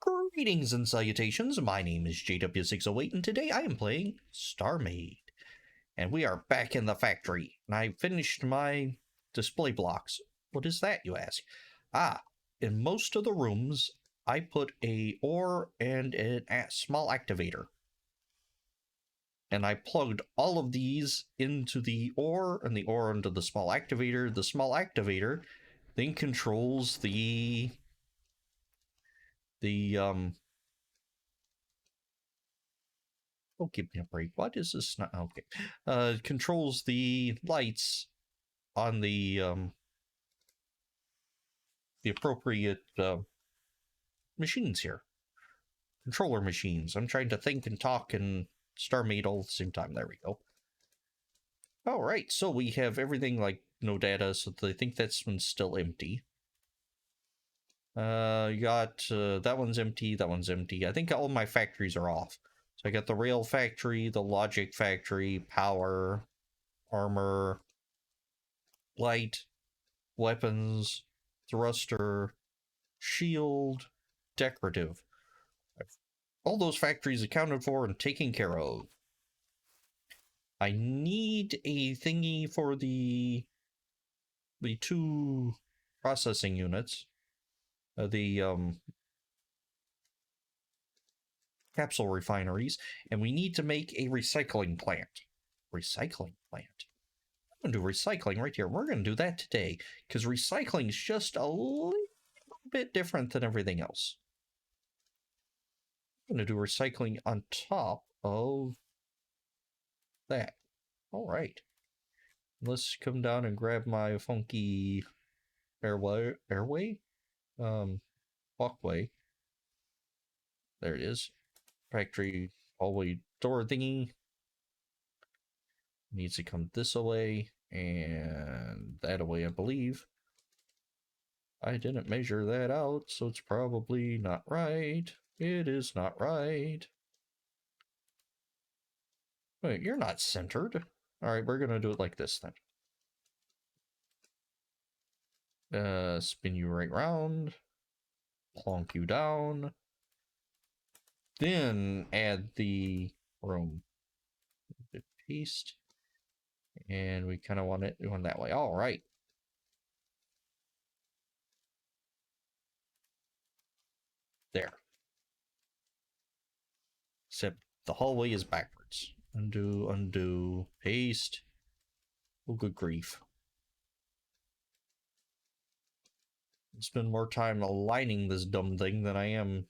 Greetings and salutations, my name is JW608 and today I am playing StarMade. And we are back in the factory, and I finished my display blocks. What is that, you ask? In most of the rooms, I put a ore and a small activator. And I plugged all of these into the ore, and the ore into the small activator. The small activator then controls oh, give me a break. What is this? Not okay. Controls the lights on the appropriate machines here. Controller machines. I'm trying to think and talk and StarMade all at the same time. There we go. All right, so we have everything like no data, so I think that's one's still empty. You got that one's empty. That one's empty. I think all my factories are off. So I got the rail factory, the logic factory, power, armor, light, weapons, thruster, shield, decorative. All those factories accounted for and taken care of. I need a thingy for the two processing units. The capsule refineries, and we need to make a recycling plant. Recycling plant? I'm going to do recycling right here. We're going to do that today, because recycling is just a little bit different than everything else. I'm going to do recycling on top of that. All right. Let's come down and grab my funky airway? Walkway. There it is. Factory hallway door thingy needs to come this away and that away, I believe. I didn't measure that out, so it's probably not right. It is not right. Wait, you're not centered. All right, we're gonna do it like this then. Spin you right round, plonk you down. Then add the room. Paste. And we kind of want it going that way. All right. There. Except the hallway is backwards. Undo, undo, paste. Oh, good grief. I spend more time aligning this dumb thing than I am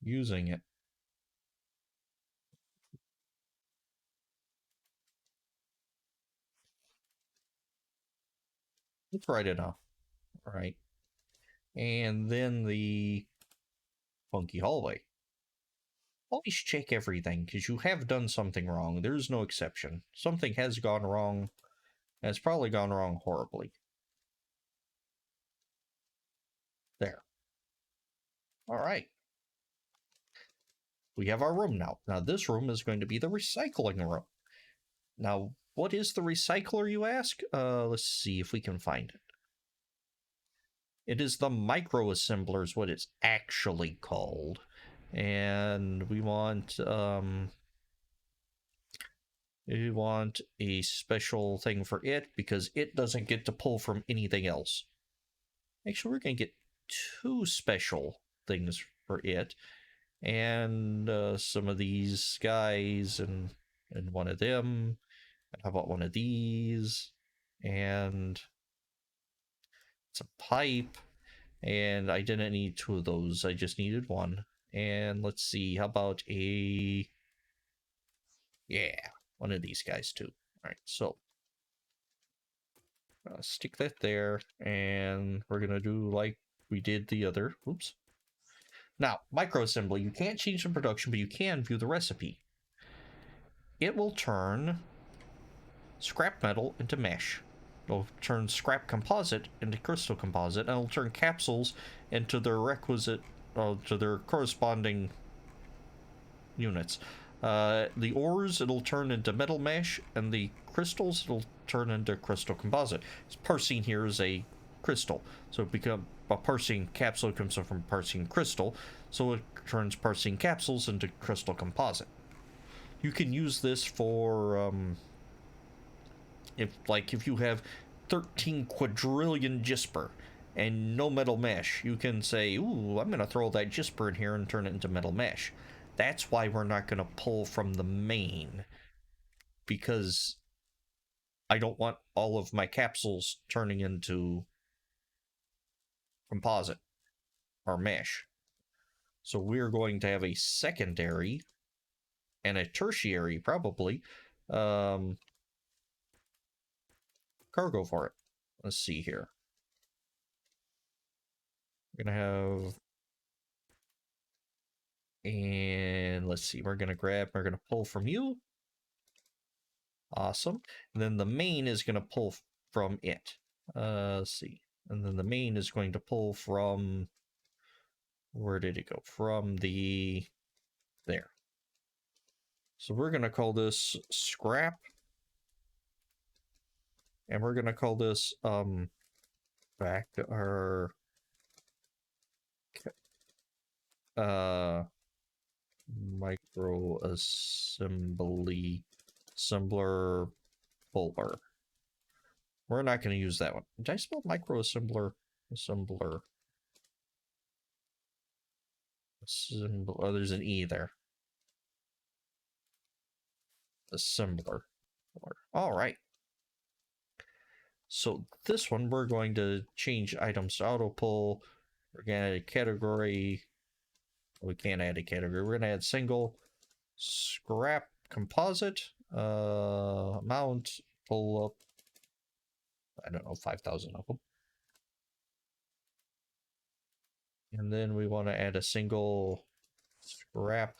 using it. It's right enough. All right. And then the funky hallway. Always check everything, because you have done something wrong. There's no exception. Something has gone wrong, and it's probably gone wrong horribly. There. All right. We have our room now. Now, this room is going to be the recycling room. Now, what is the recycler, you ask? Let's see if we can find it. It is the microassembler is what it's actually called. And we want a special thing for it because it doesn't get to pull from anything else. Actually, we're going to get two special things for it. And some of these guys and one of them. And how about one of these? And it's a pipe. And I didn't need two of those. I just needed one. And let's see, how about a... Yeah, one of these guys too. All right, so stick that there. And we're going to do like we did the other. Oops. Now, microassembly, you can't change the production, but you can view the recipe. It will turn scrap metal into mesh. It'll turn scrap composite into crystal composite, and it'll turn capsules into their requisite, to their corresponding units. The ores, it'll turn into metal mesh, and the crystals, it'll turn into crystal composite. This part seen here is a crystal. So it become a parsing capsule comes from parsing crystal, so it turns parsing capsules into crystal composite. You can use this for if you have 13 quadrillion Gisper and no metal mesh, you can say, ooh, I'm gonna throw that Gisper in here and turn it into metal mesh. That's why we're not gonna pull from the main, because I don't want all of my capsules turning into composite or mesh. So we're going to have a secondary and a tertiary, probably, cargo for it. Let's see here. We're gonna have, and let's see, we're gonna pull from you. Awesome. And then the main is gonna pull from it. Let's see. And then the main is going to pull from, where did it go? From the, there. So we're gonna call this scrap. And we're gonna call this back to our micro assembly assembler puller. We're not going to use that one. Did I spell micro assembler? Assembler. Oh, there's an E there. Assembler. All right. So this one, we're going to change items to auto pull. We're going to add a category. We can't add a category. We're going to add single scrap composite amount, pull up, I don't know, 5,000 of them. And then we want to add a single scrap.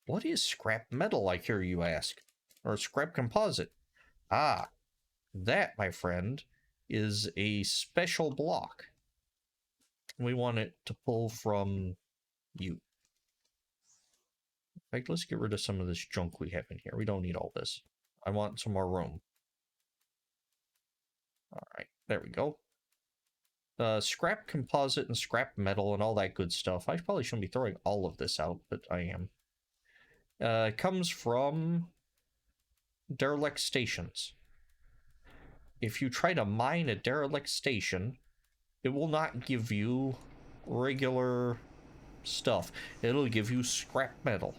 What is scrap metal, I hear you ask? Or scrap composite? Ah, that, my friend, is a special block. We want it to pull from you. In fact, let's get rid of some of this junk we have in here. We don't need all this. I want some more room. All right, there we go. Scrap composite and scrap metal and all that good stuff. I probably shouldn't be throwing all of this out, but I am. It comes from derelict stations. If you try to mine a derelict station, it will not give you regular stuff. It'll give you scrap metal.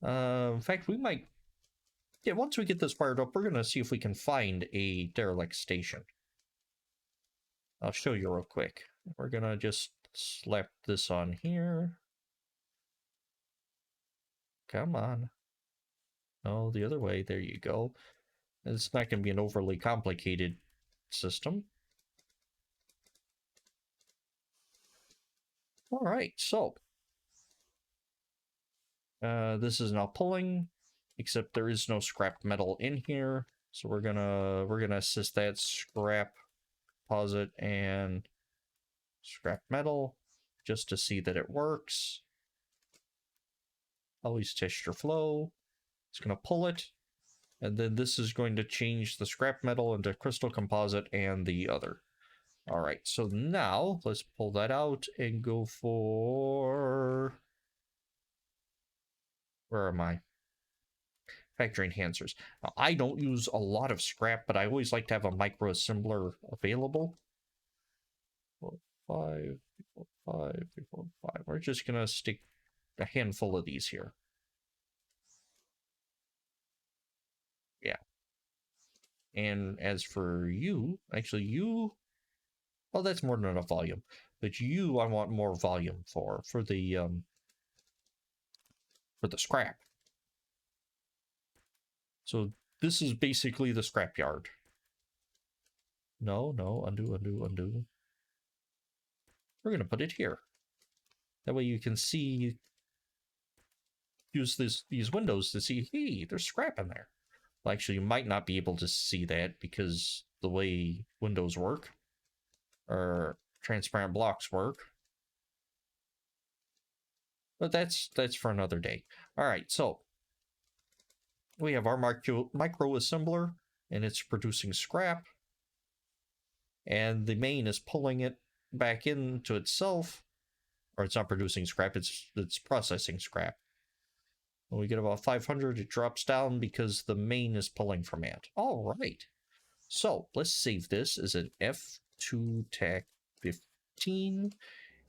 In fact, we might... Yeah, once we get this fired up, we're going to see if we can find a derelict station. I'll show you real quick. We're going to just slap this on here. Come on. No, the other way. There you go. It's not going to be an overly complicated system. All right, so this is now pulling, except there is no scrap metal in here. So we're gonna assist that scrap composite and scrap metal just to see that it works. Always test your flow. It's gonna pull it, and then this is going to change the scrap metal into crystal composite and the other. All right, so now let's pull that out and go for, where am I? Factory enhancers. Now, I don't use a lot of scrap, but I always like to have a micro assembler available. 4, 5, 4, 5, 4, 5. We're just gonna stick a handful of these here. Yeah. And as for you, actually you, well, that's more than enough volume. But you, I want more volume for the scrap. So this is basically the scrap yard. No, undo, undo, undo. We're gonna put it here. That way you can see, use these windows to see, hey, there's scrap in there. Well, actually, you might not be able to see that because the way windows work, or transparent blocks work. But that's for another day. All right, so we have our micro assembler, and it's producing scrap. and the main is pulling it back into itself, or it's not producing scrap, it's processing scrap. When we get about 500, it drops down because the main is pulling from it. All right. So let's save this as an F2 TAC 15,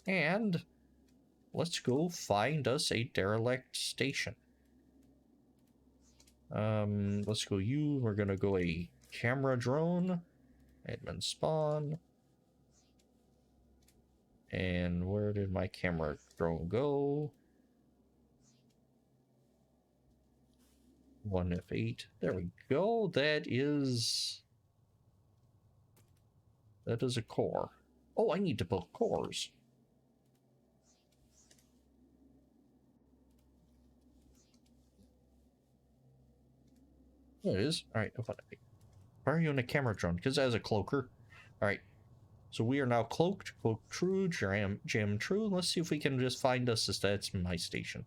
and let's go find us a derelict station. Let's go you. We're gonna go a camera drone, admin spawn. And where did my camera drone go? 1F8. There we go. That is a core. Oh, I need to build cores. There it is. All right. Why are you in a camera drone? Because as a cloaker. All right. So we are now cloaked, cloak true, jam true. Let's see if we can just find us that's my station.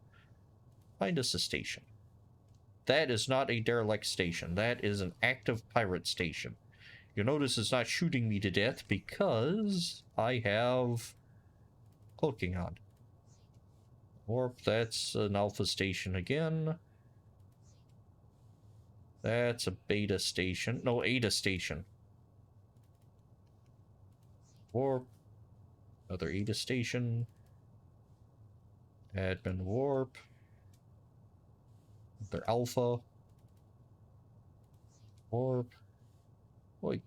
Find us a station. That is not a derelict station. That is an active pirate station. You'll notice it's not shooting me to death because I have cloaking on. Warp, that's an alpha station again. That's a beta station. No, Ada station. Warp. Another Ada station. Admin warp. Another alpha. Warp. Wait,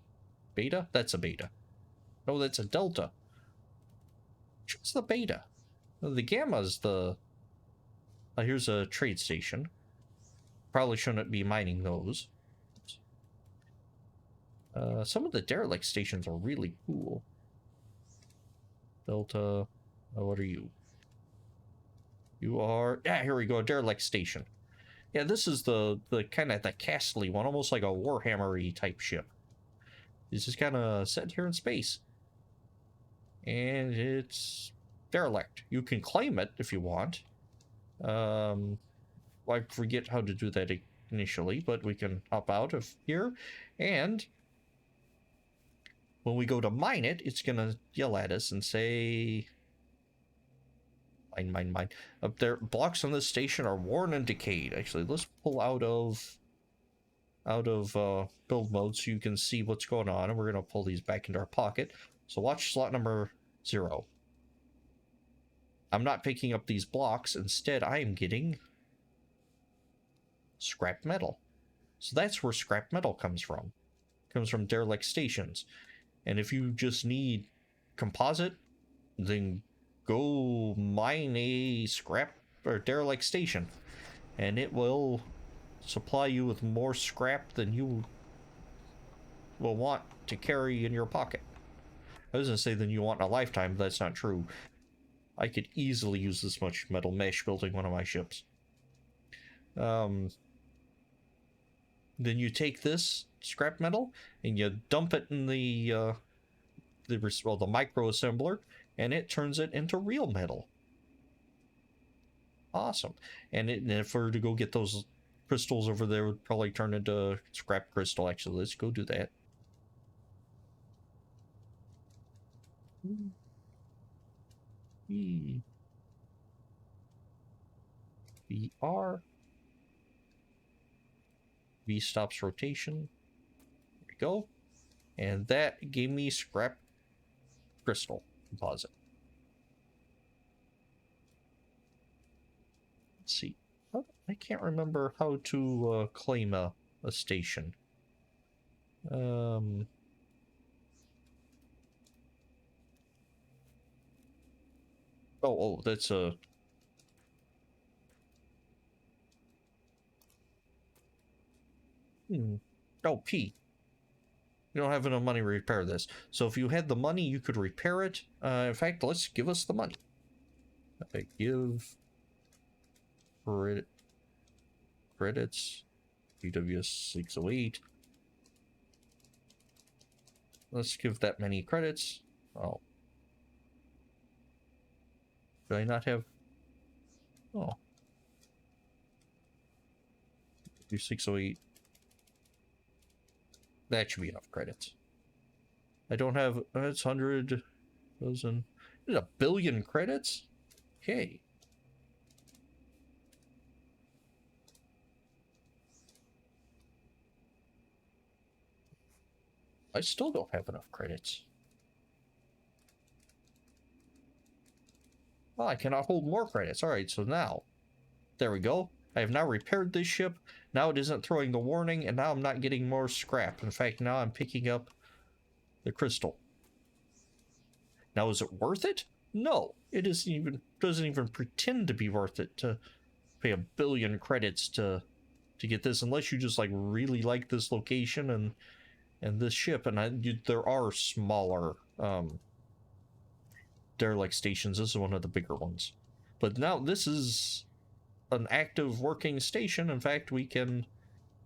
beta? That's a beta. No, that's a delta. What's the beta? The gamma's the... here's a trade station. Probably shouldn't be mining those. Some of the derelict stations are really cool. Delta, what are you? You are, yeah, here we go, a derelict station. Yeah, this is the kind of the castly one, almost like a Warhammer-y type ship. It's just kind of set here in space. And it's derelict. You can claim it if you want. I forget how to do that initially, but we can hop out of here. And when we go to mine it, it's going to yell at us and say... Mine. Up there, blocks on this station are worn and decayed. Actually, let's pull out of build mode so you can see what's going on, and we're going to pull these back into our pocket. So watch slot number 0. I'm not picking up these blocks. Instead, I am getting scrap metal. So that's where scrap metal comes from. It comes from derelict stations. And if you just need composite, then go mine a scrap or derelict station, and it will supply you with more scrap than you will want to carry in your pocket. I was gonna say than you want in a lifetime, but that's not true. I could easily use this much metal mesh building one of my ships. Then you take this scrap metal and you dump it in the micro assembler, and it turns it into real metal. Awesome. And if we were to go get those crystals over there, it would probably turn into scrap crystal. Actually, let's go do that. VR. V stops rotation. There we go. And that gave me scrap crystal composite. Let's see. Oh, I can't remember how to claim a station. Oh, that's a... Oh, P. You don't have enough money to repair this. So if you had the money, you could repair it. In fact, let's give us the money. Give credits. PWS 608. Let's give that many credits. Oh. Do I not have... Oh. 608. That should be enough credits. I don't have, it's 100,000. Is it 1,000,000,000 credits? Okay. I still don't have enough credits. Well, I cannot hold more credits. All right, so now, there we go. I have now repaired this ship. Now it isn't throwing the warning, and now I'm not getting more scrap. In fact, now I'm picking up the crystal. Now, is it worth it? No, it doesn't even pretend to be worth it to pay 1,000,000,000 credits to get this, unless you just like really like this location and this ship. And there are smaller derelict stations. This is one of the bigger ones, but now this is an active working station. In fact, we can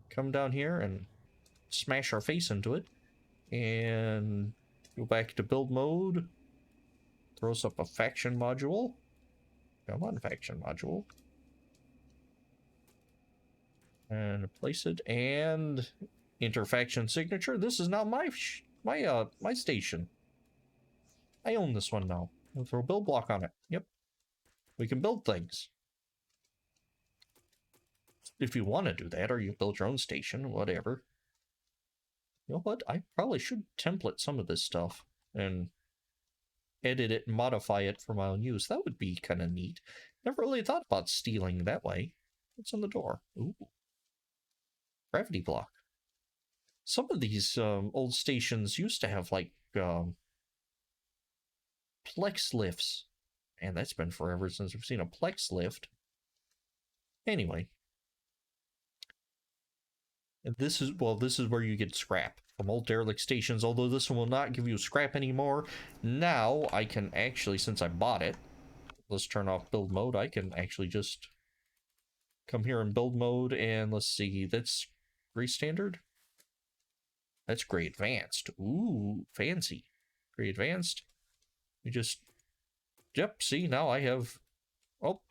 come down here and smash our face into it and go back to build mode. Throws up a faction module. Come on, faction module. And place it, and interfaction signature. This is now my station. I own this one now. I'll throw a build block on it. Yep. We can build things. If you want to do that, or you build your own station, whatever. You know what? I probably should template some of this stuff and edit it and modify it for my own use. That would be kind of neat. Never really thought about stealing that way. What's on the door? Ooh. Gravity block. Some of these old stations used to have like plex lifts. And that's been forever since we've seen a plex lift. Anyway. And this is where you get scrap from old derelict stations, although this one will not give you scrap anymore. Now I can actually, since I bought it, let's turn off build mode. I can actually just come here in build mode, and let's see, that's gray standard. That's gray advanced. Ooh, fancy. Gray advanced. We just, yep, see, now I have, oh,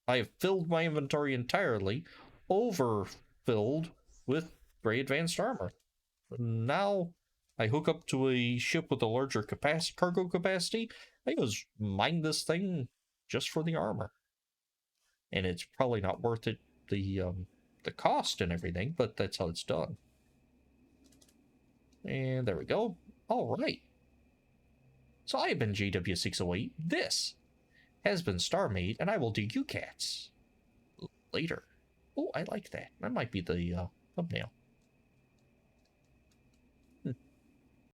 I have filled my inventory entirely, overfilled with gray advanced armor. Now I hook up to a ship with a larger cargo capacity. I just mine this thing just for the armor, and it's probably not worth it, the cost and everything, but that's how it's done. And there we go. All right. So I have been JW608. This has been StarMade, and I will do you cats later. Oh, I like that. That might be the thumbnail.